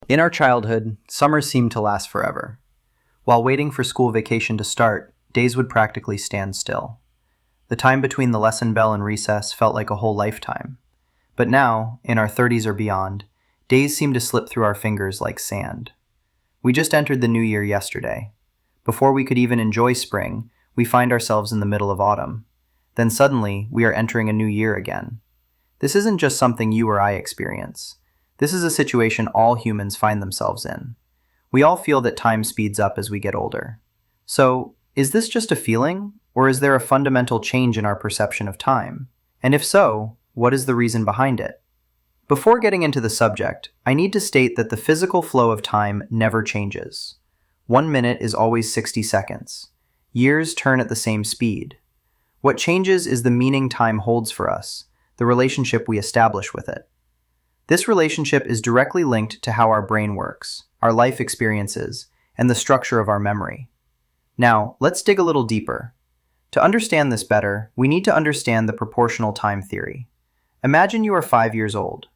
In our childhood, summers seemed to last forever. While waiting for school vacation to start, days would practically stand still. The time between the lesson bell and recess felt like a whole lifetime. But now, in our 30s or beyond, days seem to slip through our fingers like sand. We just entered the new year yesterday. Before we could even enjoy spring, we find ourselves in the middle of autumn. Then suddenly, we are entering a new year again. This isn't just something you or I experience. This is a situation all humans find themselves in. We all feel that time speeds up as we get older. So, is this just a feeling, or is there a fundamental change in our perception of time? And if so, what is the reason behind it? Before getting into the subject, I need to state that the physical flow of time never changes. 1 minute is always 60 seconds. Years turn at the same speed. What changes is the meaning time holds for us, the relationship we establish with it. This relationship is directly linked to how our brain works, our life experiences, and the structure of our memory. Now, let's dig a little deeper. To understand this better, we need to understand the proportional time theory. Imagine you are 5 years old.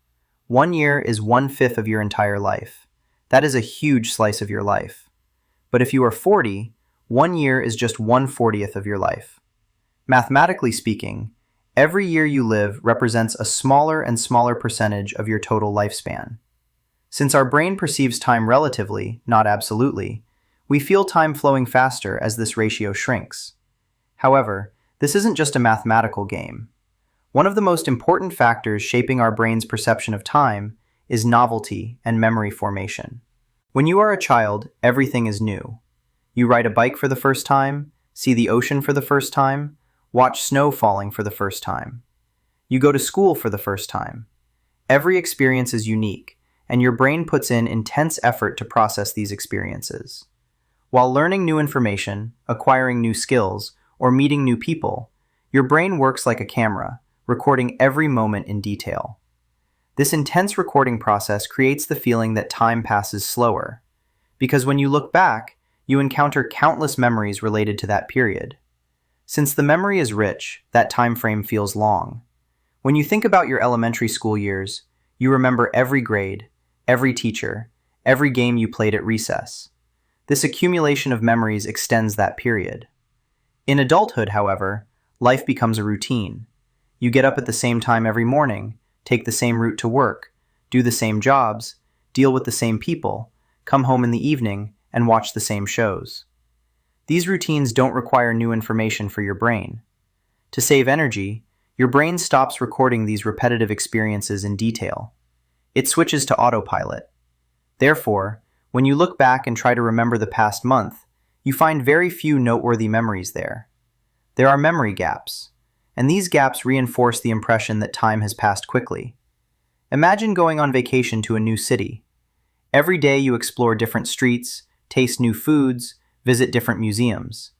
1 year is 1/5 of your entire life. That is a huge slice of your life. But if you are 40, 1 year is just 1/40th of your life. Mathematically speaking, every year you live represents a smaller and smaller percentage of your total lifespan. Since our brain perceives time relatively, not absolutely, we feel time flowing faster as this ratio shrinks. However, this isn't just a mathematical game. One of the most important factors shaping our brain's perception of time is novelty and memory formation. When you are a child, everything is new. You ride a bike for the first time, see the ocean for the first time, watch snow falling for the first time. You go to school for the first time. Every experience is unique, and your brain puts in intense effort to process these experiences. While learning new information, acquiring new skills, or meeting new people, your brain works like a camera, recording every moment in detail. This intense recording process creates the feeling that time passes slower, because when you look back, you encounter countless memories related to that period. Since the memory is rich, that time frame feels long. When you think about your elementary school years, you remember every grade, every teacher, every game you played at recess. This accumulation of memories extends that period. In adulthood, however, life becomes a routine. You get up at the same time every morning, take the same route to work, do the same jobs, deal with the same people, come home in the evening, and watch the same shows. These routines don't require new information for your brain. To save energy, your brain stops recording these repetitive experiences in detail. It switches to autopilot. Therefore, when you look back and try to remember the past month, you find very few noteworthy memories there. There are memory gaps, and these gaps reinforce the impression that time has passed quickly. Imagine going on vacation to a new city. Every day you explore different streets, taste new foods, visit different museums.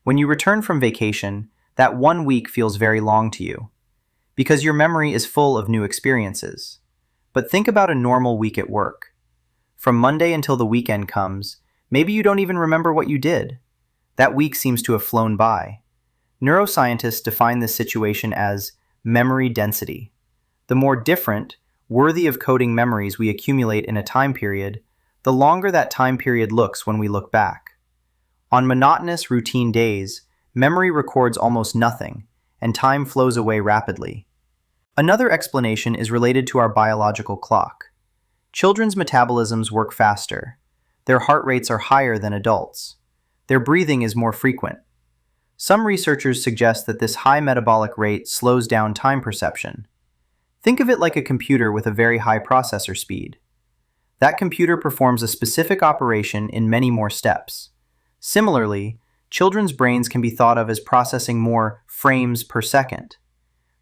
When you return from vacation, that 1 week feels very long to you, because your memory is full of new experiences. But think about a normal week at work. From Monday until the weekend comes, maybe you don't even remember what you did. That week seems to have flown by. Neuroscientists define this situation as memory density. The more different, worthy of coding memories we accumulate in a time period, the longer that time period looks when we look back. On monotonous, routine days, memory records almost nothing, and time flows away rapidly. Another explanation is related to our biological clock. Children's metabolisms work faster. Their heart rates are higher than adults. Their breathing is more frequent. Some researchers suggest that this high metabolic rate slows down time perception. Think of it like a computer with a very high processor speed. That computer performs a specific operation in many more steps. Similarly, children's brains can be thought of as processing more frames per second.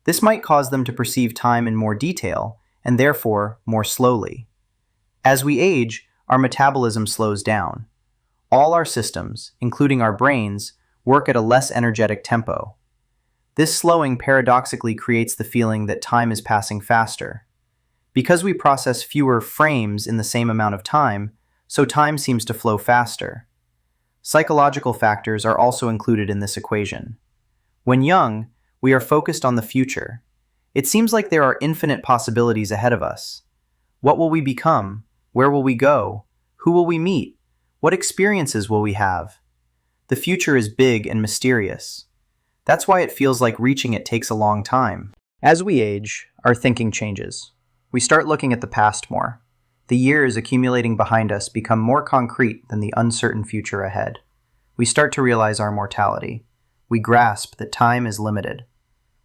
This might cause them to perceive time in more detail, and therefore more slowly. As we age, our metabolism slows down. All our systems, including our brains, work at a less energetic tempo. This slowing paradoxically creates the feeling that time is passing faster. Because we process fewer frames in the same amount of time, so time seems to flow faster. Psychological factors are also included in this equation. When young, we are focused on the future. It seems like there are infinite possibilities ahead of us. What will we become? Where will we go? Who will we meet? What experiences will we have? The future is big and mysterious. That's why it feels like reaching it takes a long time. As we age, our thinking changes. We start looking at the past more. The years accumulating behind us become more concrete than the uncertain future ahead. We start to realize our mortality. We grasp that time is limited.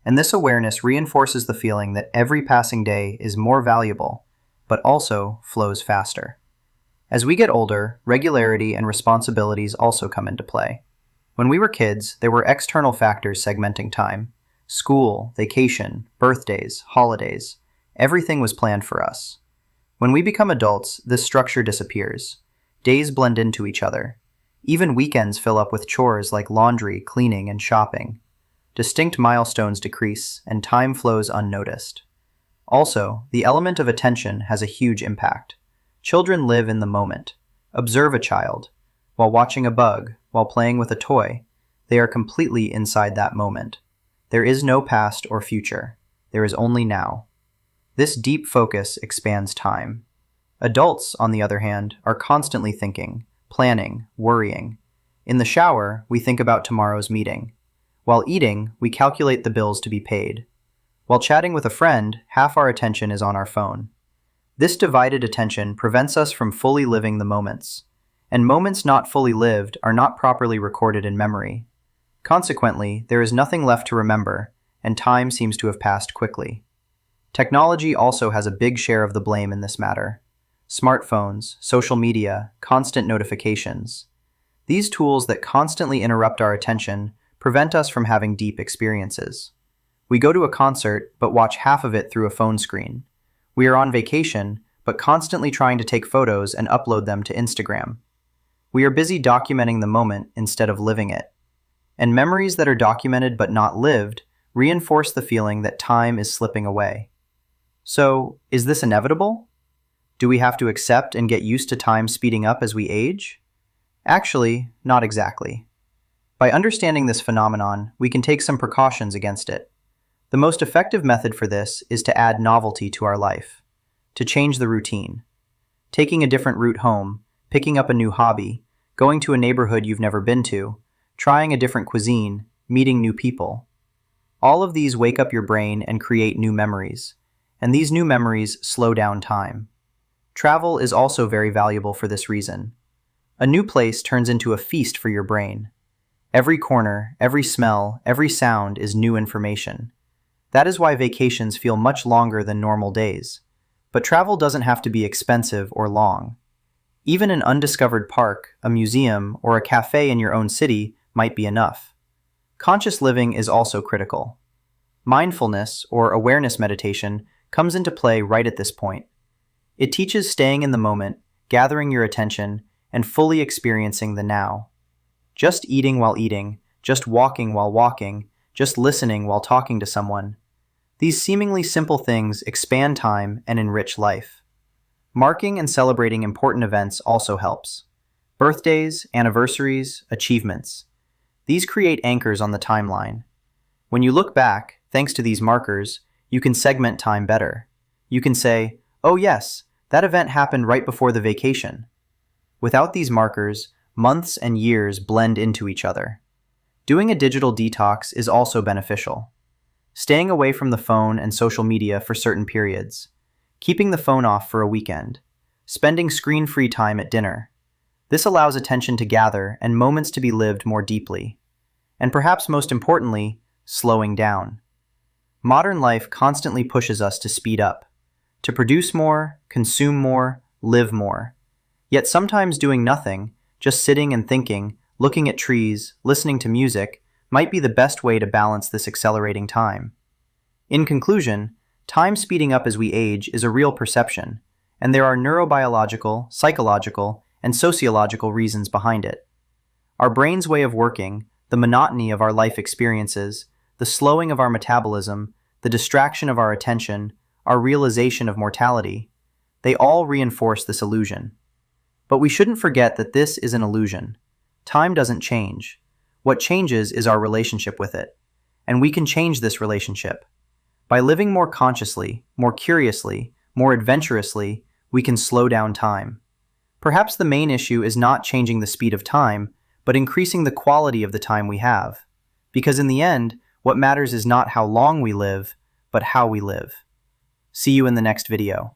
And this awareness reinforces the feeling that every passing day is more valuable, but also flows faster. As we get older, regularity and responsibilities also come into play. When we were kids, there were external factors segmenting time. School, vacation, birthdays, holidays. Everything was planned for us. When we become adults, this structure disappears. Days blend into each other. Even weekends fill up with chores like laundry, cleaning, and shopping. Distinct milestones decrease, and time flows unnoticed. Also, the element of attention has a huge impact. Children live in the moment. Observe a child. While watching a bug, while playing with a toy, they are completely inside that moment. There is no past or future. There is only now. This deep focus expands time. Adults, on the other hand, are constantly thinking, planning, worrying. In the shower, we think about tomorrow's meeting. While eating, we calculate the bills to be paid. While chatting with a friend, half our attention is on our phone. This divided attention prevents us from fully living the moments, and moments not fully lived are not properly recorded in memory. Consequently, there is nothing left to remember, and time seems to have passed quickly. Technology also has a big share of the blame in this matter. Smartphones, social media, constant notifications. These tools that constantly interrupt our attention prevent us from having deep experiences. We go to a concert, but watch half of it through a phone screen. We are on vacation, but constantly trying to take photos and upload them to Instagram. We are busy documenting the moment instead of living it. And memories that are documented but not lived reinforce the feeling that time is slipping away. So, is this inevitable? Do we have to accept and get used to time speeding up as we age? Actually, not exactly. By understanding this phenomenon, we can take some precautions against it. The most effective method for this is to add novelty to our life, to change the routine. Taking a different route home, picking up a new hobby, going to a neighborhood you've never been to, trying a different cuisine, meeting new people. All of these wake up your brain and create new memories, and these new memories slow down time. Travel is also very valuable for this reason. A new place turns into a feast for your brain. Every corner, every smell, every sound is new information. That is why vacations feel much longer than normal days. But travel doesn't have to be expensive or long. Even an undiscovered park, a museum, or a cafe in your own city might be enough. Conscious living is also critical. Mindfulness, or awareness meditation, comes into play right at this point. It teaches staying in the moment, gathering your attention, and fully experiencing the now. Just eating while eating, just walking while walking, just listening while talking to someone. These seemingly simple things expand time and enrich life. Marking and celebrating important events also helps. Birthdays, anniversaries, achievements. These create anchors on the timeline. When you look back, thanks to these markers, you can segment time better. You can say, "Oh yes, that event happened right before the vacation." Without these markers, months and years blend into each other. Doing a digital detox is also beneficial. Staying away from the phone and social media for certain periods. Keeping the phone off for a weekend. Spending screen-free time at dinner. This allows attention to gather and moments to be lived more deeply. And perhaps most importantly, slowing down. Modern life constantly pushes us to speed up, to produce more, consume more, live more. Yet sometimes doing nothing, just sitting and thinking, looking at trees, listening to music, might be the best way to balance this accelerating time. In conclusion, time speeding up as we age is a real perception, and there are neurobiological, psychological, and sociological reasons behind it. Our brain's way of working, the monotony of our life experiences, the slowing of our metabolism, the distraction of our attention, our realization of mortality, they all reinforce this illusion. But we shouldn't forget that this is an illusion. Time doesn't change. What changes is our relationship with it. And we can change this relationship. By living more consciously, more curiously, more adventurously, We can slow down time. Perhaps the main issue is not changing the speed of time, but increasing the quality of the time we have. Because in the end, what matters is not how long we live, but how we live. See you in the next video.